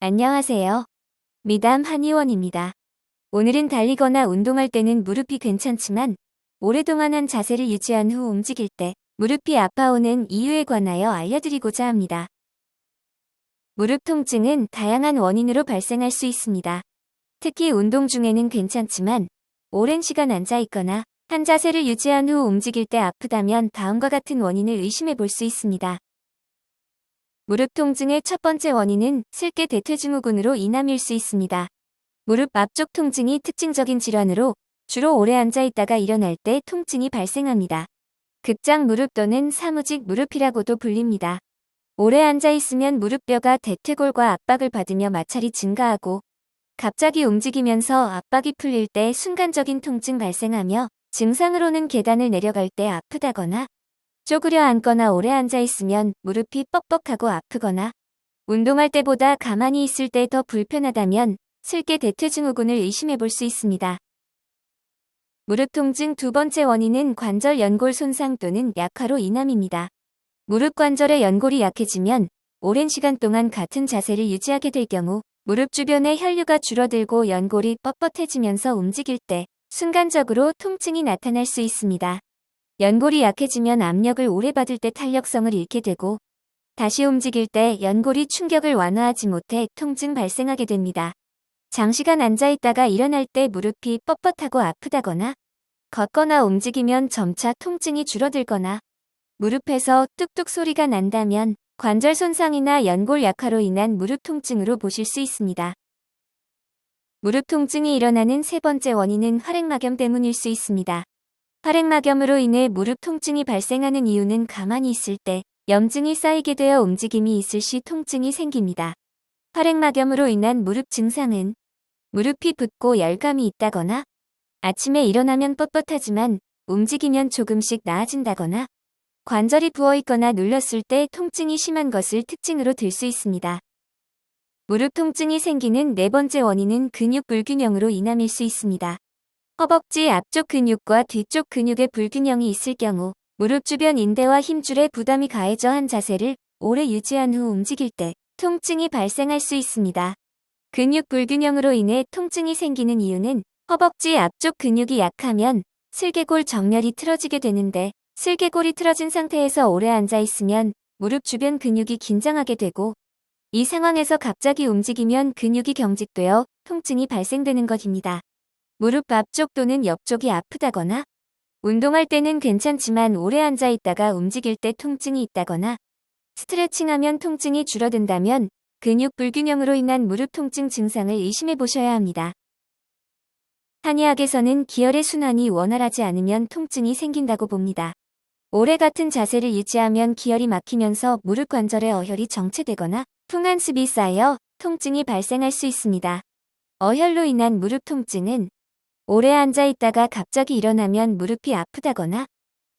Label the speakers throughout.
Speaker 1: 안녕하세요. 미담 한의원입니다. 오늘은 달리거나 운동할 때는 무릎이 괜찮지만 오랫동안 한 자세를 유지한 후 움직일 때 무릎이 아파오는 이유에 관하여 알려드리고자 합니다. 무릎 통증은 다양한 원인으로 발생할 수 있습니다. 특히 운동 중에는 괜찮지만 오랜 시간 앉아 있거나 한 자세를 유지한 후 움직일 때 아프다면 다음과 같은 원인을 의심해 볼 수 있습니다. 무릎 통증의 첫 번째 원인은 슬개 대퇴증후군으로 인함일 수 있습니다. 무릎 앞쪽 통증이 특징적인 질환으로 주로 오래 앉아 있다가 일어날 때 통증이 발생합니다. 급장 무릎 또는 사무직 무릎이라고도 불립니다. 오래 앉아 있으면 무릎뼈가 대퇴골과 압박을 받으며 마찰이 증가하고 갑자기 움직이면서 압박이 풀릴 때 순간적인 통증 발생하며 증상으로는 계단을 내려갈 때 아프다거나 쪼그려 앉거나 오래 앉아 있으면 무릎이 뻑뻑하고 아프거나 운동할 때보다 가만히 있을 때 더 불편하다면 슬개 대퇴증후군을 의심해 볼 수 있습니다. 무릎 통증 두 번째 원인은 관절 연골 손상 또는 약화로 인함입니다. 무릎 관절의 연골이 약해지면 오랜 시간 동안 같은 자세를 유지하게 될 경우 무릎 주변의 혈류가 줄어들고 연골이 뻣뻣해지면서 움직일 때 순간적으로 통증이 나타날 수 있습니다. 연골이 약해지면 압력을 오래 받을 때 탄력성을 잃게 되고 다시 움직일 때 연골이 충격을 완화하지 못해 통증 발생하게 됩니다. 장시간 앉아있다가 일어날 때 무릎이 뻣뻣하고 아프다거나 걷거나 움직이면 점차 통증이 줄어들거나 무릎에서 뚝뚝 소리가 난다면 관절 손상이나 연골 약화로 인한 무릎 통증으로 보실 수 있습니다. 무릎 통증이 일어나는 세 번째 원인은 활액막염 때문일 수 있습니다. 활액막염으로 인해 무릎 통증이 발생하는 이유는 가만히 있을 때 염증이 쌓이게 되어 움직임이 있을 시 통증이 생깁니다. 활액막염으로 인한 무릎 증상은 무릎이 붓고 열감이 있다거나 아침에 일어나면 뻣뻣하지만 움직이면 조금씩 나아진다거나 관절이 부어있거나 눌렸을 때 통증이 심한 것을 특징으로 들 수 있습니다. 무릎 통증이 생기는 네 번째 원인은 근육 불균형으로 인함일 수 있습니다. 허벅지 앞쪽 근육과 뒤쪽 근육의 불균형이 있을 경우 무릎 주변 인대와 힘줄에 부담이 가해져 한 자세를 오래 유지한 후 움직일 때 통증이 발생할 수 있습니다. 근육 불균형으로 인해 통증이 생기는 이유는 허벅지 앞쪽 근육이 약하면 슬개골 정렬이 틀어지게 되는데 슬개골이 틀어진 상태에서 오래 앉아 있으면 무릎 주변 근육이 긴장하게 되고 이 상황에서 갑자기 움직이면 근육이 경직되어 통증이 발생되는 것입니다. 무릎 앞쪽 또는 옆쪽이 아프다거나 운동할 때는 괜찮지만 오래 앉아 있다가 움직일 때 통증이 있다거나 스트레칭하면 통증이 줄어든다면 근육 불균형으로 인한 무릎 통증 증상을 의심해 보셔야 합니다. 한의학에서는 기혈의 순환이 원활하지 않으면 통증이 생긴다고 봅니다. 오래 같은 자세를 유지하면 기혈이 막히면서 무릎 관절에 어혈이 정체되거나 풍한습이 쌓여 통증이 발생할 수 있습니다. 어혈로 인한 무릎 통증은 오래 앉아 있다가 갑자기 일어나면 무릎이 아프다거나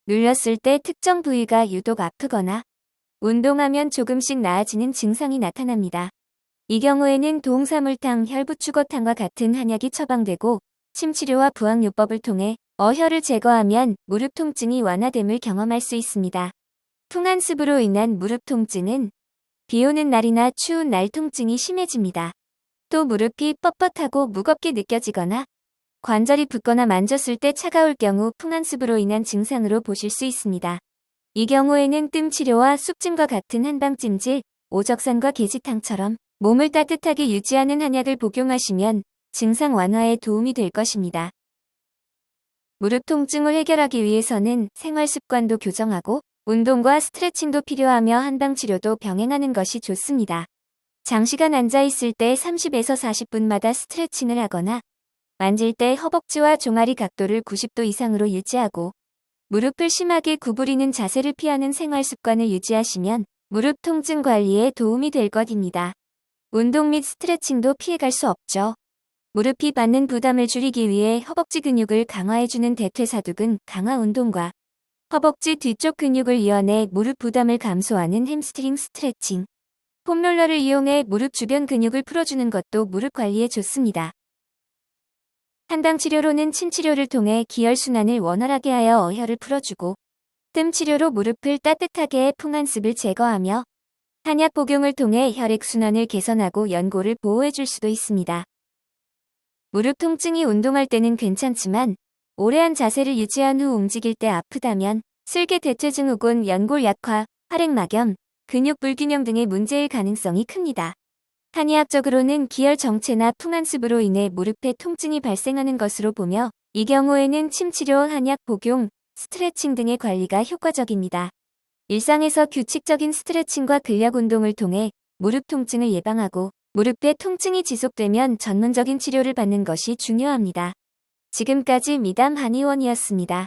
Speaker 1: 눌렸을 때 특정 부위가 유독 아프거나 운동하면 조금씩 나아지는 증상이 나타납니다. 이 경우에는 동사물탕, 혈부추거탕과 같은 한약이 처방되고 침치료와 부항요법을 통해 어혈을 제거하면 무릎 통증이 완화됨을 경험할 수 있습니다. 풍한습으로 인한 무릎 통증은 비 오는 날이나 추운 날 통증이 심해집니다. 또 무릎이 뻣뻣하고 무겁게 느껴지거나 관절이 붓거나 만졌을 때 차가울 경우 풍한습으로 인한 증상으로 보실 수 있습니다. 이 경우에는 뜸치료와 쑥찜과 같은 한방찜질, 오적산과 계지탕처럼 몸을 따뜻하게 유지하는 한약을 복용하시면 증상 완화에 도움이 될 것입니다. 무릎 통증을 해결하기 위해서는 생활 습관도 교정하고 운동과 스트레칭도 필요하며 한방치료도 병행하는 것이 좋습니다. 장시간 앉아 있을 때 30에서 40분마다 스트레칭을 하거나 만질 때 허벅지와 종아리 각도를 90도 이상으로 유지하고 무릎을 심하게 구부리는 자세를 피하는 생활 습관을 유지하시면 무릎 통증 관리에 도움이 될 것입니다. 운동 및 스트레칭도 피해갈 수 없죠. 무릎이 받는 부담을 줄이기 위해 허벅지 근육을 강화해주는 대퇴사두근 강화 운동과 허벅지 뒤쪽 근육을 이완해 무릎 부담을 감소하는 햄스트링 스트레칭, 폼롤러를 이용해 무릎 주변 근육을 풀어주는 것도 무릎 관리에 좋습니다. 한방치료로는 침치료를 통해 기혈순환을 원활하게 하여 어혈을 풀어주고 뜸치료로 무릎을 따뜻하게 해 풍한습을 제거하며 한약 복용을 통해 혈액순환을 개선하고 연골을 보호해줄 수도 있습니다. 무릎 통증이 운동할 때는 괜찮지만 오래한 자세를 유지한 후 움직일 때 아프다면 슬개 대퇴증 혹은 연골 약화, 활액막염, 근육 불균형 등의 문제일 가능성이 큽니다. 한의학적으로는 기혈 정체나 풍한습으로 인해 무릎에 통증이 발생하는 것으로 보며 이 경우에는 침치료, 한약 복용, 스트레칭 등의 관리가 효과적입니다. 일상에서 규칙적인 스트레칭과 근력 운동을 통해 무릎 통증을 예방하고 무릎에 통증이 지속되면 전문적인 치료를 받는 것이 중요합니다. 지금까지 미담 한의원이었습니다.